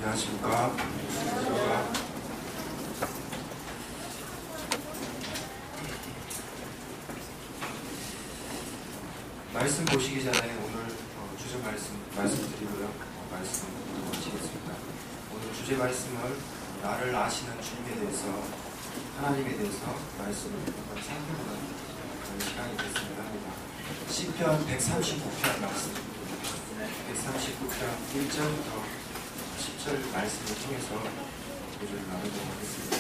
안녕하십니까. 말씀 보시기 전에 오늘 주제 말씀드리고요. 말씀 마치겠습니다. 오늘 주제 말씀을 나를 아시는 주님에 대해서, 하나님에 대해서 말씀을 한번 살펴보는 그런 시간이 됐으면 합니다. 시편 139편 말씀, 139편 1절부터 10절 말씀을 통해서 우리를 나누도록 하겠습니다.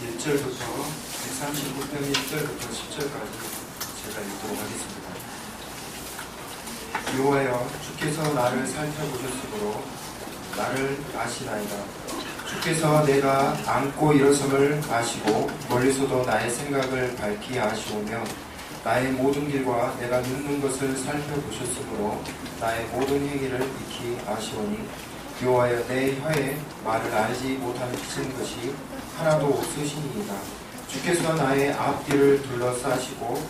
(1절부터) 139편 1절부터 10절까지 제가 읽도록 하겠습니다. 여호와여, 주께서 나를 살펴보셨으므로 나를 아시나이다. 주께서 내가 앉고 일어섬을 아시고 멀리서도 나의 생각을 밝히 아시오며 나의 모든 길과 내가 눕는 것을 살펴보셨으므로 나의 모든 행위를 익히 아시오니 여호와여, 내 혀에 말을 알지 못하는 것이 하나도 없으시니이다. 주께서 나의 앞뒤를 둘러싸시고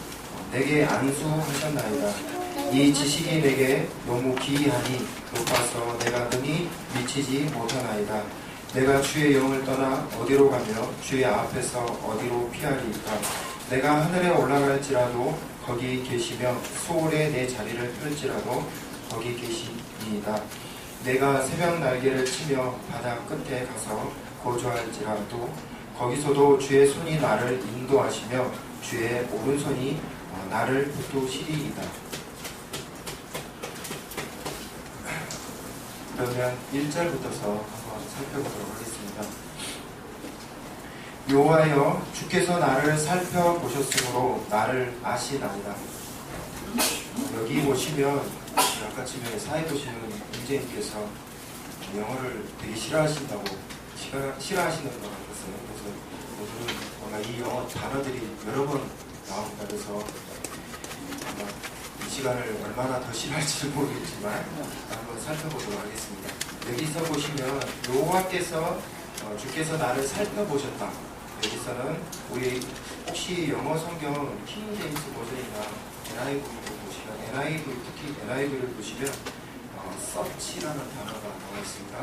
내게 안수하셨나이다. 이 지식이 내게 너무 기이하니 높아서 내가 능히 미치지 못하나이다. 내가 주의 영을 떠나 어디로 가며 주의 앞에서 어디로 피하리이까. 내가 하늘에 올라갈지라도 거기 계시며 소홀에 내 자리를 펼지라도 거기 계시니이다. 내가 새벽 날개를 치며 바다 끝에 가서 거주할지라도 거기서도 주의 손이 나를 인도하시며 주의 오른손이 나를 붙드시리이다. 그러면 1절부터서 한번 살펴보도록 하겠습니다. 여호와여, 주께서 나를 살펴보셨으므로 나를 아시나이다. 여기 보시면 아까쯤에 사회 보시는 문재인께서 영어를 되게 싫어하신다고 싫어하시는 것 같았어요. 그래서 오늘은 뭔가 이 영어 단어들이 여러 번 나옵니다. 그래서 아마 이 시간을 얼마나 더 싫어할지는 모르겠지만 한번 살펴보도록 하겠습니다. 여기서 보시면 여호와께서 주께서 나를 살펴보셨다. 여기서는 우리 혹시 영어 성경 킹 제임스 버전이나 NIV를 보시면 특히 NIV를 보시면 search라는 단어가 나와 있습니다.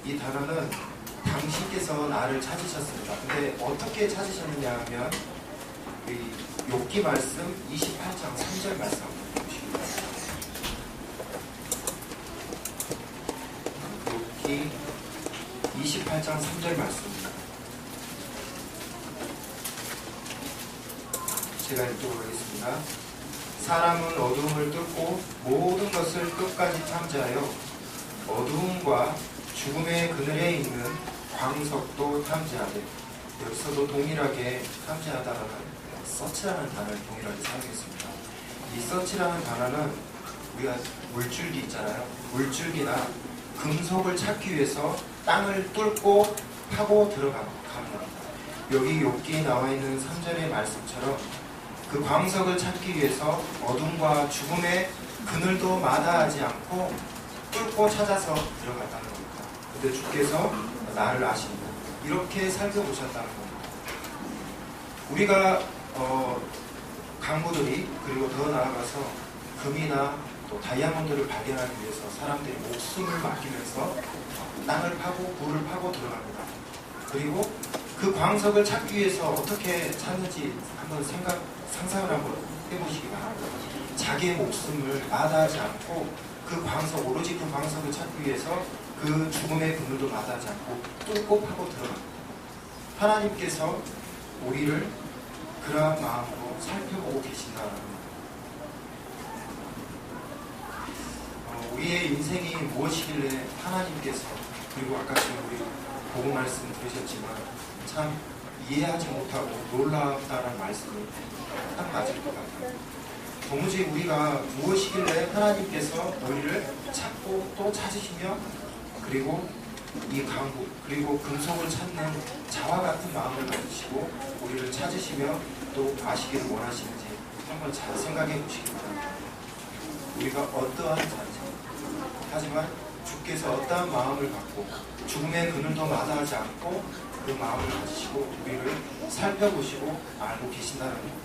이 단어는 당신께서 나를 찾으셨습니다. 근데 어떻게 찾으셨느냐 하면 욥기 말씀 28장 3절 말씀 한번 보십니다. 욥기 28장 3절 말씀입니다. 제가 읽도록 하겠습니다. 사람은 어두움을 뚫고 모든 것을 끝까지 탐지하여 어두움과 죽음의 그늘에 있는 광석도 탐지하되, 여기서도 동일하게 탐지하다라는 서치라는 단어를 동일하게 사용했습니다. 이 서치라는 단어는 우리가 물줄기 있잖아요. 물줄기나 금속을 찾기 위해서 땅을 뚫고 파고 들어갑니다. 여기 욥기에 나와 있는 3절의 말씀처럼 그 광석을 찾기 위해서 어둠과 죽음의 그늘도 마다하지 않고 뚫고 찾아서 들어갔다는 겁니다. 근데 주께서 나를 아십니다. 이렇게 살펴보셨다는 겁니다. 우리가 강부들이, 그리고 더 나아가서 금이나 또 다이아몬드를 발견하기 위해서 사람들이 목숨을 맡기면서 땅을 파고 굴을 파고 들어갑니다. 그리고 그 광석을 찾기 위해서 어떻게 찾는지 한번 상상을 한번 해보시기 바랍니다. 자기의 목숨을 마다하지 않고 오로지 그 광석을 찾기 위해서 그 죽음의 그늘도 마다하지 않고 뚫고 파고 들어갑니다. 하나님께서 우리를 그러한 마음으로 살펴보고 계신다는 겁니다. 우리의 인생이 무엇이길래 하나님께서, 그리고 아까 지금 우리 복음 말씀 들으셨지만 참 이해하지 못하고 놀랍다는 말씀이 딱 맞을 것 같아요. 도무지 우리가 무엇이길래 하나님께서 우리를 찾고 또 찾으시며, 그리고 이 강구, 그리고 금속을 찾는 자와 같은 마음을 가지시고 우리를 찾으시며 또 아시기를 원하시는지 한번 잘 생각해 보시기 바랍니다. 우리가 어떠한 자인지, 하지만 주께서 어떠한 마음을 갖고 죽음의 그늘도 마다하지 않고 그 그 마음을 가지시고 우리를 살펴보시고 알고 계신다는 겁니다.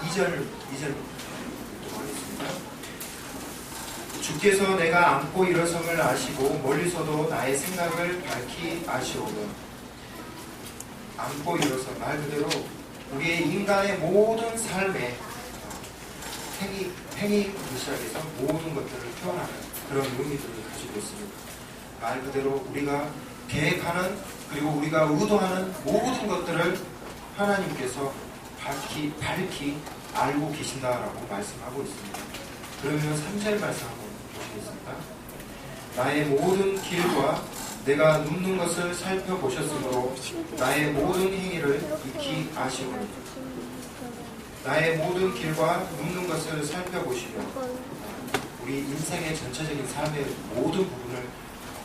2절 읽도록 하겠습니다. 주께서 내가 앉고 일어섬을 아시고 멀리서도 나의 생각을 밝히 아시오며. 앉고 일어섬, 말 그대로 우리의 인간의 모든 삶의 행위부터 시작해서 모든 것들을 표현하는 그런 의미들을 가지고 있습니다. 말 그대로 우리가 계획하는 그리고 우리가 의도하는 모든 것들을 하나님께서 밝히 알고 계신다라고 말씀하고 있습니다. 그러면 3절 말씀 한번 보시겠습니다. 나의 모든 길과 내가 눕는 것을 살펴보셨으므로 나의 모든 행위를 익히 아시오니. 나의 모든 길과 눕는 것을 살펴보시며 우리 인생의 전체적인 삶의 모든 부분을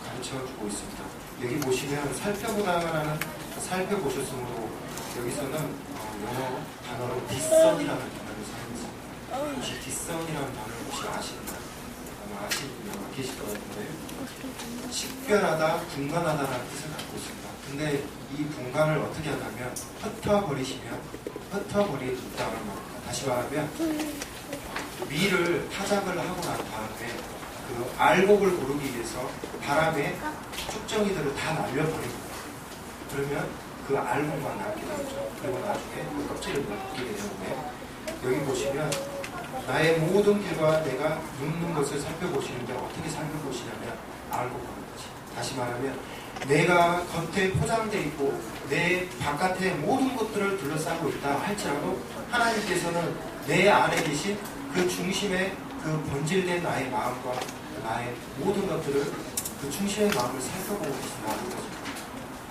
가르쳐주고 있습니다. 여기 보시면 살펴보다라는 살펴보셨으므로 여기서는 영어 단어로 뒷선이라는 단어를 사용했습니다. 혹시 뒷선이라는 단어를 혹시 아시나요? 아마 아시는 분이 계실 것 같은데 식별하다, 분간하다라는 뜻을 갖고 있습니다. 근데 이 분간을 어떻게 하냐면 흩어버린다는 말입니다. 다시 말하면 위를 타작을 하고 난 다음에 그 알곡을 고르기 위해서 바람에 쭉정이들을 다 날려버립니다. 그러면 그 알곡만 남게 되죠. 그리고 나중에 그 껍질을 벗기게 되는데 여기 보시면 나의 모든 길과 내가 눕는 것을 살펴보시는데 어떻게 살펴보시냐면 알고 보는 거지. 다시 말하면 내가 겉에 포장되어 있고 내 바깥에 모든 것들을 둘러싸고 있다 할지라도 하나님께서는 내 안에 계신 그 중심에 그 본질된 나의 마음과 나의 모든 것들을 그 중심의 마음을 살펴보고 계신다는 거죠.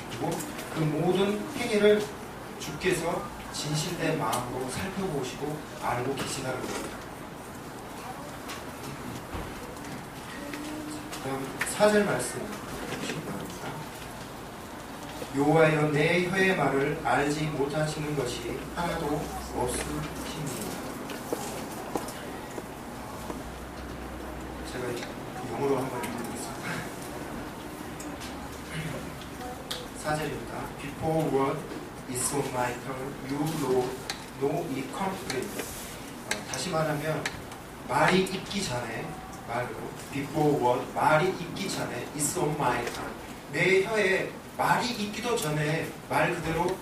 그리고 그 모든 행위를 주께서 진실된 마음으로 살펴보시고 알고 계시다는 겁니다. 그럼 4절 말씀 보시기 바랍니다. 여호와여 내 혀의 말을 알지 못하시는 것이 하나도 없으십니다. 제가 영어로 한번 읽어보겠습니다. 4절입니다. Before word is on my tongue, you know it completely. 다시 말하면 말이 있기 전에 말로 before word 말이 있기 전에 is on my tongue 내 혀에 말이 있기도 전에 말 그대로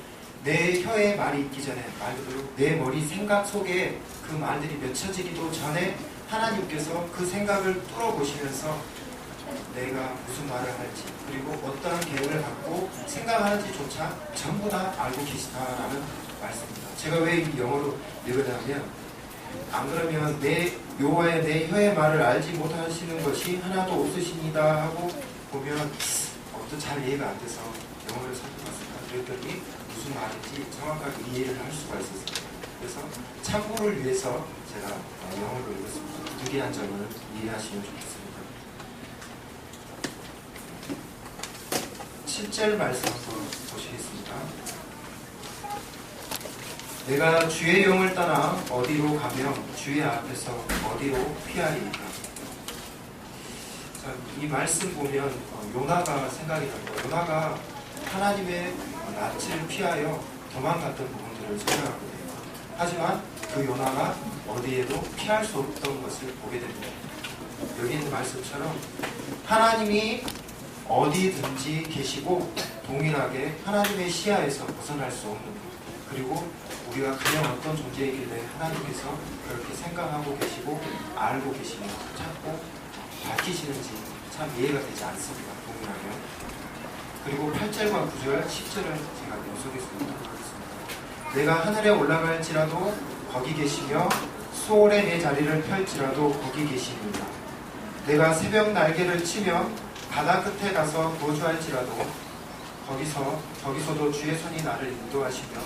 내 혀에 말이 있기 전에 말 그대로 내 머리 생각 속에 그 말들이 맺혀지기도 전에 하나님께서 그 생각을 뚫어보시면서 내가 무슨 말을 할지 그리고 어떠한 계획을 갖고 생각하는지조차 전부 다 알고 계시다라는 말씀입니다. 제가 왜 이 영어로 읽으냐면 안 그러면 내 여호와의 내 혀의 말을 알지 못하시는 것이 하나도 없으시니다 하고 보면 잘 이해가 안 돼서 영어를 살펴봤습니다. 그랬더니 무슨 말인지 정확하게 이해를 할 수가 있었습니다. 그래서 참고를 위해서 제가 영어로 읽었습니다. 부득이한 점을 이해하시면 좋겠습니다. 7절 말씀 한번 보시겠습니다. 내가 주의 영을 떠나 어디로 가며 주의 앞에서 어디로 피하리이까. 이 말씀 보면 요나가 생각이 납니다. 요나가 하나님의 낯을 피하여 도망갔던 부분들을 생각하게 됩니다. 하지만 그 요나가 어디에도 피할 수 없던 것을 보게 됩니다. 여기 있는 말씀처럼 하나님이 어디든지 계시고 동일하게 하나님의 시야에서 벗어날 수 없는 그리고 우리가 그냥 어떤 존재이길래 하나님께서 그렇게 생각하고 계시고 알고 계시며 찾고 밝히시는지 참 이해가 되지 않습니다. 동일하면. 그리고 8절과 9절, 10절을 제가 연속해서 읽도록 하겠습니다. 내가 하늘에 올라갈지라도 거기 계시며 수월에 내 자리를 펼지라도 거기 계십니다. 내가 새벽 날개를 치며 바다 끝에 가서 거주할지라도 거기서도 주의 손이 나를 인도하시며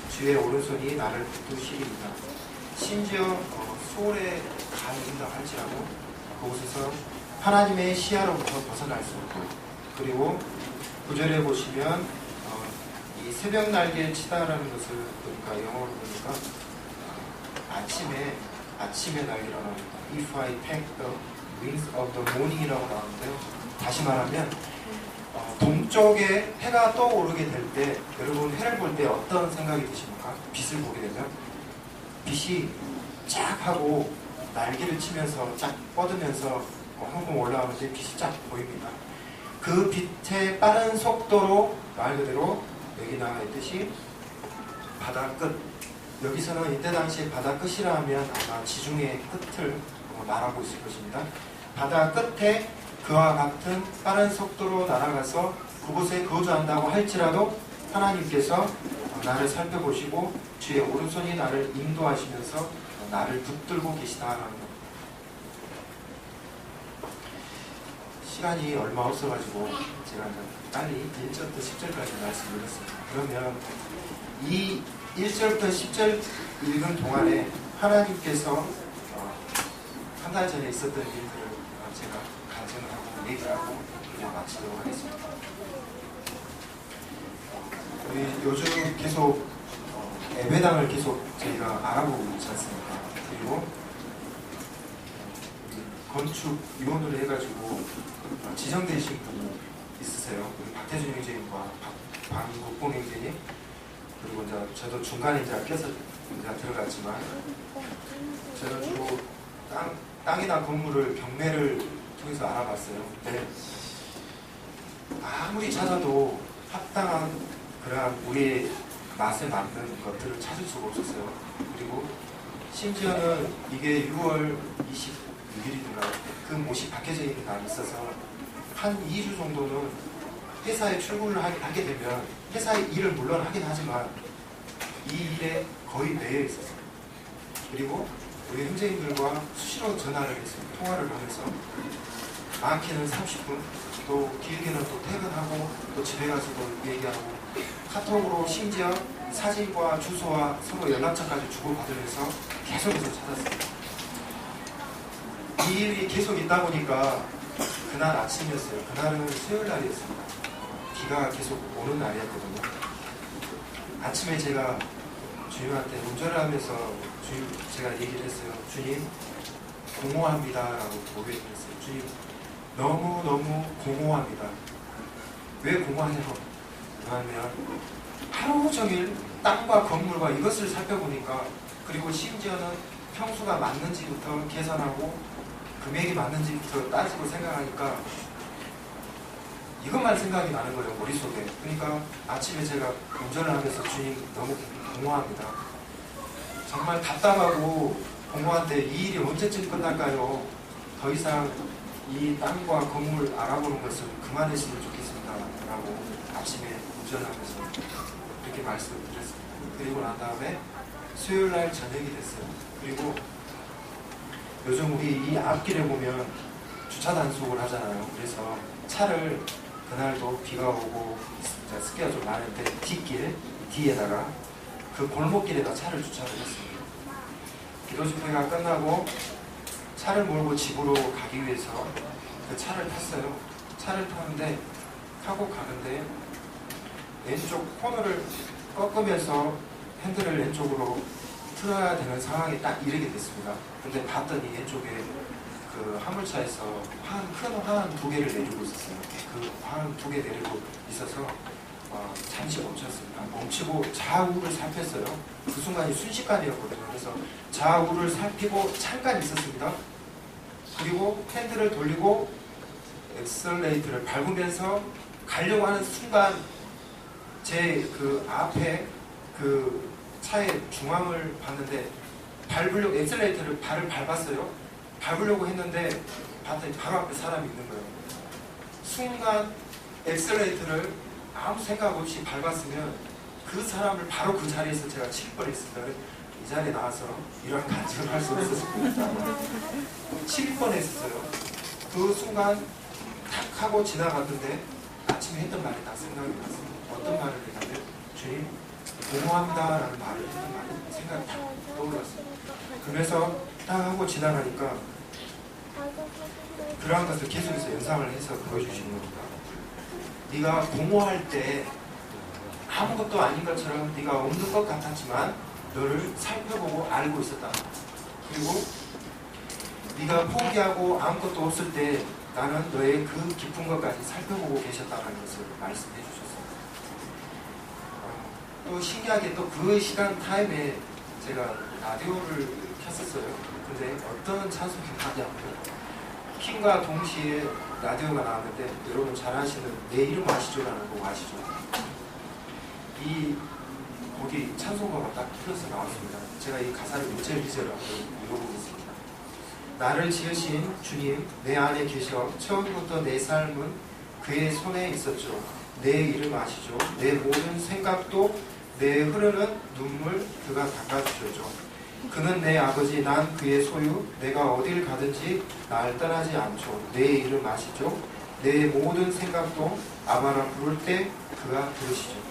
주의 오른손이 나를 붙드시리이다. 심지어 소홀에 가는다 할지라도 그곳에서 하나님의 시야로부터 벗어날 수 없고 그리고 9절에 보시면 이 새벽 날개를 치다라는 것을 보니까 영어로 보니까 아침에 날개라고 합니다. If I take the wings of the morning이라고 나오는데요. 다시 말하면 동쪽에 해가 떠오르게 될 때 여러분 해를 볼 때 어떤 생각이 드십니까? 빛을 보게 되면 빛이 쫙 하고 날개를 치면서 쫙 뻗으면서 한번 올라오는데 빛이 쫙 보입니다. 그 빛의 빠른 속도로 말 그대로 여기 나와 있듯이 바다 끝, 여기서는 이때 당시에 바다 끝이라 하면 아마 지중해 끝을 말하고 있을 것입니다. 바다 끝에 그와 같은 빠른 속도로 날아가서 그곳에 거주한다고 할지라도 하나님께서 나를 살펴보시고 주의 오른손이 나를 인도하시면서 나를 붙들고 계시다라는 것. 시간이 얼마 없어가지고 제가 빨리 1절부터 10절까지 말씀드렸습니다. 그러면 이 1절부터 10절 읽은 동안에 하나님께서 한 달 전에 있었던 일들을 제가 간증을 하고 얘기를 하고 그냥 마치도록 하겠습니다. 우리 요즘 계속 예배당을 계속 저희가 알아보고 있지 않습니까? 그리고 건축위원으로 해가지고 지정되신 분이 있으세요. 우리 박태준 형제님과 박국봉 형제님, 그리고 이제 저도 중간에 이제 껴서 이제 들어갔지만, 저는 주로 땅이나 건물을 경매를 통해서 알아봤어요. 근데 아무리 찾아도 합당한 그러한 우리의 맛에 맞는 것들을 찾을 수가 없었어요. 그리고 심지어는 이게 6월 26일인가 그 못이 박혀져 있는 날이 있어서 한 2주 정도는 회사에 출근을 하게 되면 회사의 일을 물론 하긴 하지만 이 일에 거의 매여 있었어요. 그리고 우리 형제님들과 수시로 전화를 했어요. 통화를 하면서 많게는 30분, 또 길게는 또 퇴근하고 또 집에 가서도 얘기하고 카톡으로 심지어 사진과 주소와 서로 연락처까지 주고받으면서 계속해서 찾았어요. 이 일이 계속 있다 보니까 그날 아침이었어요. 그날은 수요일 날이었습니다. 비가 계속 오는 날이었거든요. 아침에 제가 주님한테 운전을 하면서 제가 얘기를 했어요. 주님, 공허합니다 라고 고백을 했어요. 주님, 너무너무 공허합니다. 왜 공허하냐고 하면 하루 종일 땅과 건물과 이것을 살펴보니까, 그리고 심지어는 평수가 맞는지부터 계산하고 금액이 맞는지부터 따지고 생각하니까 이것만 생각이 나는 거예요, 머릿속에. 그러니까 아침에 제가 운전을 하면서 주님, 너무 공허합니다. 정말 답답하고 공허한데 이 일이 언제쯤 끝날까요? 더 이상 이 땅과 건물 알아보는 것을 그만했으면 좋겠습니다 라고 아침에 운전하면서 그렇게 말씀을 드렸습니다. 그리고 난 다음에 수요일날 저녁이 됐어요. 그리고 요즘 우리 이 앞길에 보면 주차 단속을 하잖아요. 그래서 차를, 그날도 비가 오고 습기가 좀 많은데 뒷길, 뒤에다가 그 골목길에다 차를 주차를 했습니다. 기도 집회가 끝나고 차를 몰고 집으로 가기 위해서 그 차를 탔어요. 차를 타고 가는데 왼쪽 코너를 꺾으면서 핸들을 왼쪽으로 틀어야 되는 상황에 딱 이르게 됐습니다. 근데 봤더니 왼쪽에 그 화물차에서 큰 화환 2개를 내리고 있었어요. 그 화환 2개 내리고 있어서 잠시 멈췄습니다. 멈추고 좌우를 살폈어요. 그 순간이 순식간이었거든요. 그래서 좌우를 살피고 잠깐 있었습니다. 그리고 핸들을 돌리고 엑셀레이터를 밟으면서 가려고 하는 순간 제 그 앞에 그 차의 중앙을 봤는데 밟으려고 엑셀레이터를 발을 밟았어요. 밟으려고 했는데 봤더니 바로 앞에 사람이 있는 거예요. 순간 엑셀레이터를 아무 생각 없이 밟았으면 그 사람을 바로 그 자리에서 제가 칠 뻔했습니다. 이 자리에 나와서 이런 간증을 할 수 없었습니다. 칠 뻔했어요. 그 순간 탁 하고 지나갔는데 아침에 했던 말이 딱 생각이 났습니다. 어떤 말을 했냐면 주님, 공허합니다 라는 말을 했던 말이 생각이 딱 떠올랐어요. 그래서 딱 하고 지나가니까 그러한 것을 계속해서 연상을 해서 보여주시는 겁니다. 네가 공허할 때 아무것도 아닌 것처럼 네가 없는 것 같았지만 너를 살펴보고 알고 있었다. 그리고 네가 포기하고 아무것도 없을 때 나는 너의 그 깊은 것까지 살펴보고 계셨다는 것을 말씀해 주셨습니다. 또 신기하게 또 그 시간 타임에 제가 라디오를 켰었어요. 근데 어떤 찬송이 나냐면 킹과 동시에 라디오가 나왔는데, 여러분 잘 아시는 내 이름 아시죠라는 곡 아시죠? 이 곡이 찬송가가 딱 틀어서 나왔습니다. 제가 이 가사를 1절 2절을 읽어보겠습니다. 나를 지으신 주님 내 안에 계셔 처음부터 내 삶은 그의 손에 있었죠. 내 이름 아시죠? 내 모든 생각도 내 흐르는 눈물 그가 닦아주셨죠. 그는 내 아버지 난 그의 소유 내가 어딜 가든지 날 떠나지 않죠. 내 이름 아시죠? 내 모든 생각도 아바라 부를 때 그가 들으시죠.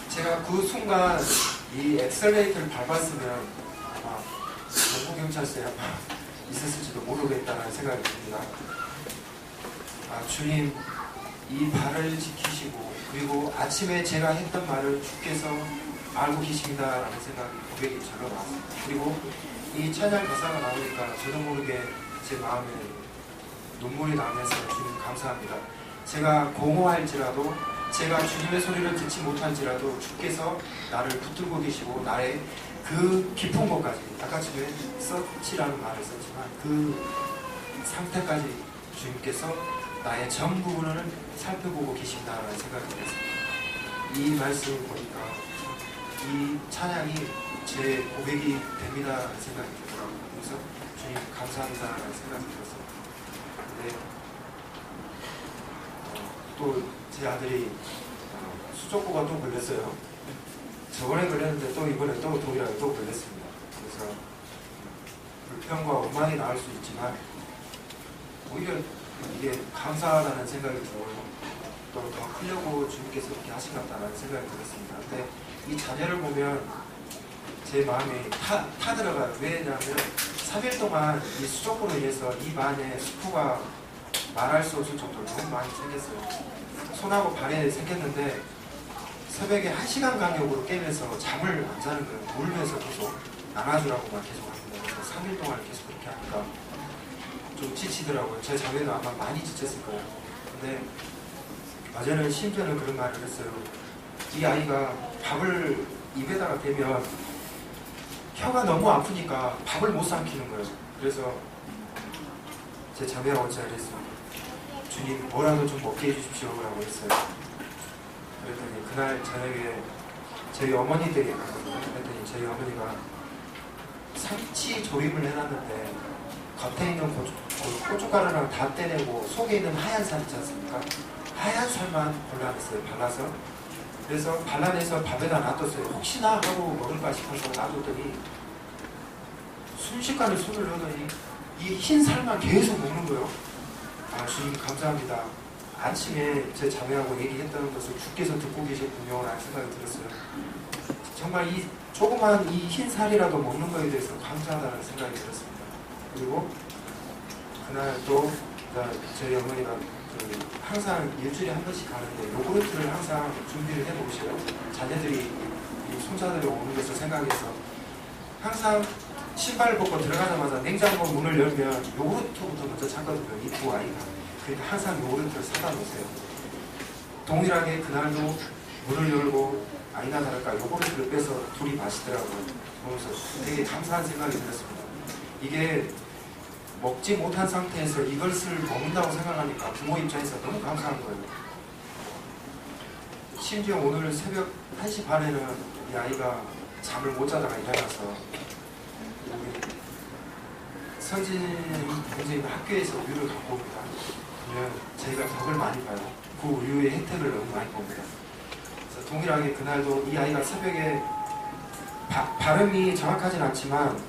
제가 그 순간 이 엑셀레이터를 밟았으면 아마 정부경찰서에 아마 있었을지도 모르겠다는 생각이 듭니다. 주님 이 발을 지키시고, 그리고 아침에 제가 했던 말을 주께서 알고 계십니다라는 생각이 고백이 절로 나왔습니다. 그리고 이 찬양 가사가 나오니까 저도 모르게 제 마음에 눈물이 나면서 주님 감사합니다. 제가 공허할지라도, 제가 주님의 소리를 듣지 못할지라도 주께서 나를 붙들고 계시고 나의 그 깊은 곳까지, 아까 전에 서치라는 말을 썼지만 그 상태까지 주님께서 나의 전 부분을 살펴보고 계신다라는 생각이 들었습니다. 이 말씀을 보니까 이 찬양이 제 고백이 됩니다라는 생각이 들더라고요. 그래서 주님 감사합니다라는 생각이 들었습니다. 근데 또 제 아들이 수족고가 또 걸렸어요. 저번에 걸렸는데 또 이번에 또 독이라고 또 걸렸습니다. 그래서 불평과 원망이 나올 수 있지만 오히려 이게 감사하다는 생각이 들고 또 더 크려고 주님께서 이렇게 하신 것 같다는 생각이 들었습니다. 근데 이 자녀를 보면 제 마음이 타들어가요. 왜냐하면 3일 동안 이 수족으로 인해서 입 안에 수포가 말할 수 없을 정도로 너무 많이 생겼어요. 손하고 발에 생겼는데 새벽에 1시간 간격으로 깨면서 잠을 안 자는 거예요. 울면서 계속 안아주라고만 계속 합니다. 그래서 3일 동안 계속 그렇게 하니까 좀 지치더라고요. 제 자매도 아마 많이 지쳤을 거예요. 근데 어제는 심지어는 그런 말을 했어요. 이 아이가 밥을 입에다가 대면 혀가 너무 아프니까 밥을 못 삼키는 거예요. 그래서 제 자매하고 어찌하려 했습니다. 주님 뭐라도 좀 먹게 해주십시오 라고 했어요. 그랬더니 그날 저녁에 저희 어머니 댁에 갔거든요. 그랬더니 저희 어머니가 삼치 조림을 해놨는데 겉에 있는 고춧가루랑 다 떼내고 속에 있는 하얀 살 있지 않습니까? 하얀 살만 골라냈어요. 발라서. 그래서 발라내서 밥에다 놔뒀어요. 혹시나 하고 먹을까 싶어서 놔뒀더니 순식간에 손을 넣더니 이 흰 살만 계속 먹는 거예요. 주님 감사합니다. 아침에 제 자매하고 얘기했다는 것을 주께서 듣고 계셨군요 라는 생각이 들었어요. 정말 이 조그만 이 흰 살이라도 먹는 거에 대해서 감사하다는 생각이 들었습니다. 그리고 그날 또 저희 어머니가 항상 일주일에 한 번씩 가는데 요구르트를 항상 준비를 해놓으셔요. 자녀들이 이 손자들이 오는 것을 생각해서 항상 신발을 벗고 들어가자마자 냉장고 문을 열면 요구르트부터 먼저 찾거든요. 이 두 아이가. 그러니까 항상 요구르트를 사다 놓으세요. 동일하게 그날도 문을 열고 아니나 다를까 요구르트를 빼서 둘이 마시더라고요. 보면서 되게 감사한 생각이 들었습니다. 이게 먹지 못한 상태에서 이것을 먹는다고 생각하니까 부모 입장에서 너무 감사한 거예요. 심지어 오늘 새벽 1시 반에는 이 아이가 잠을 못 자다가 일어나서 우리 선생님 학교에서 우유를 갖고 옵니다. 그러면 저희가 덕을 많이 봐요. 그 우유의 혜택을 너무 많이 봅니다. 그래서 동일하게 그날도 이 아이가 새벽에 발음이 정확하진 않지만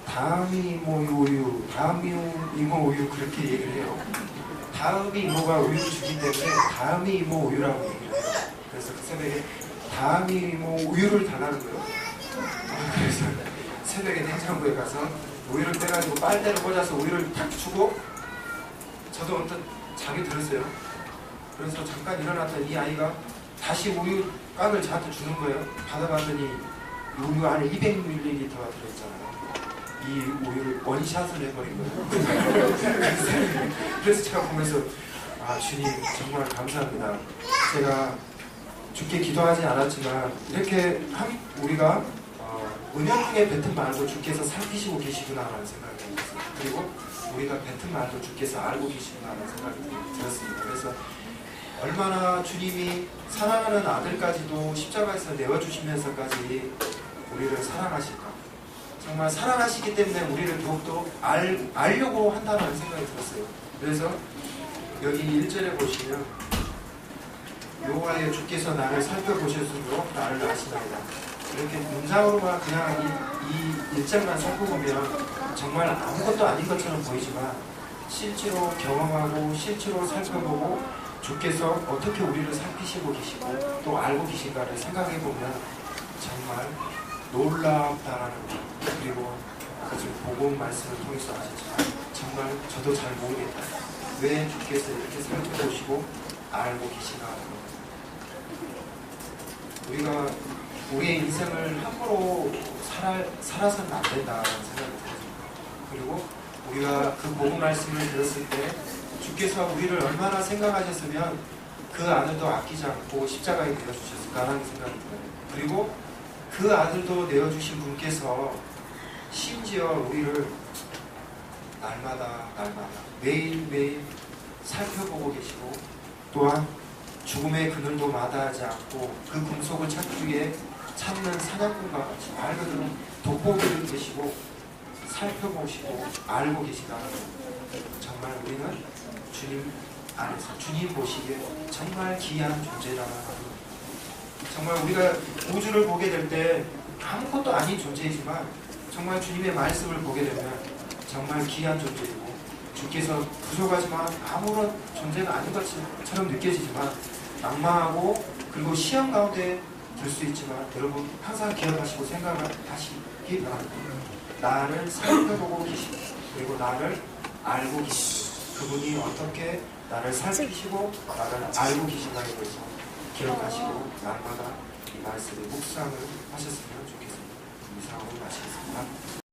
다음이 이모 우유, 다음이 이모 우유 그렇게 얘기를 해요. 다음이 이모가 우유를 주기 때문에 다음이 이모 우유라고 얘기를 해요. 그래서 그 새벽에 다음이 이모 우유를 달라는 거예요. 그래서 새벽에 냉장고에 가서 우유를 빼가지고 빨대를 꽂아서 우유를 탁 주고 저도 언뜻 잠이 들었어요. 그래서 잠깐 일어났더니 이 아이가 다시 우유 깡을 저한테 주는 거예요. 받아봤더니 우유 안에 200ml가 들어있잖아요. 이 우유를 원샷을 해버린 거예요. 그래서 제가 보면서 아 주님 정말 감사합니다. 제가 주께 기도하지 않았지만 이렇게 우리가 은연 중에 뱉은 말도 주께서 살피시고 계시구나라는 생각이 들었어요. 그리고 우리가 뱉은 말도 주께서 알고 계시구나라는 생각이 들었습니다. 그래서 얼마나 주님이 사랑하는 아들까지도 십자가에서 내어주시면서까지 우리를 사랑하실까. 정말 사랑하시기 때문에 우리를 더욱더 알려고 한다는 생각이 들었어요. 그래서 여기 1절에 보시면 여호와의 주께서 나를 살펴보셨으므로 나를 아시나이다. 이렇게 문장으로만 그냥 이 1절만 살펴보면 정말 아무것도 아닌 것처럼 보이지만 실제로 경험하고 실제로 살펴보고 주께서 어떻게 우리를 살피시고 계시고 또 알고 계신가를 생각해보면 정말 놀랍다라는 것. 그리고 지금 복음 말씀을 통해서 하셨지만 정말 저도 잘 모르겠다. 왜 주께서 이렇게 살펴보시고 알고 계시나 하는 것. 우리가 우리의 인생을 함부로 살아서는 안 된다는 생각이 들어요. 그리고 우리가 그 복음 말씀을 들었을 때 주께서 우리를 얼마나 생각하셨으면 그 아들도 아끼지 않고 십자가에 내어주셨을까 하는 생각이 들어요. 그리고 그 아들도 내어주신 분께서 심지어 우리를 날마다 매일매일 살펴보고 계시고 또한 죽음의 그늘도 마다하지 않고 그 금속을 찾기 위해 찾는 사냥꾼과 같이 말 그대로 돋보기를 계시고 살펴보시고 알고 계시다는 정말 우리는 주님 안에서 주님 보시기에 정말 귀한 존재라는 것. 정말 우리가 우주를 보게 될 때 아무것도 아닌 존재이지만 정말 주님의 말씀을 보게 되면 정말 귀한 존재이고 주께서 부족하지만 아무런 존재가 아닌 것처럼 느껴지지만 낭망하고 그리고 시험 가운데 들 수 있지만 여러분 항상 기억하시고 생각하시기 바랍니다. 나를 살펴보고 계시고 그리고 나를 알고 계시고 그분이 어떻게 나를 살피시고 나를 알고 계신가에 대해서 기억하시고 날마다 이 말씀에 묵상을 하셨으면 좋겠습니다. 이상으로 마치겠습니다.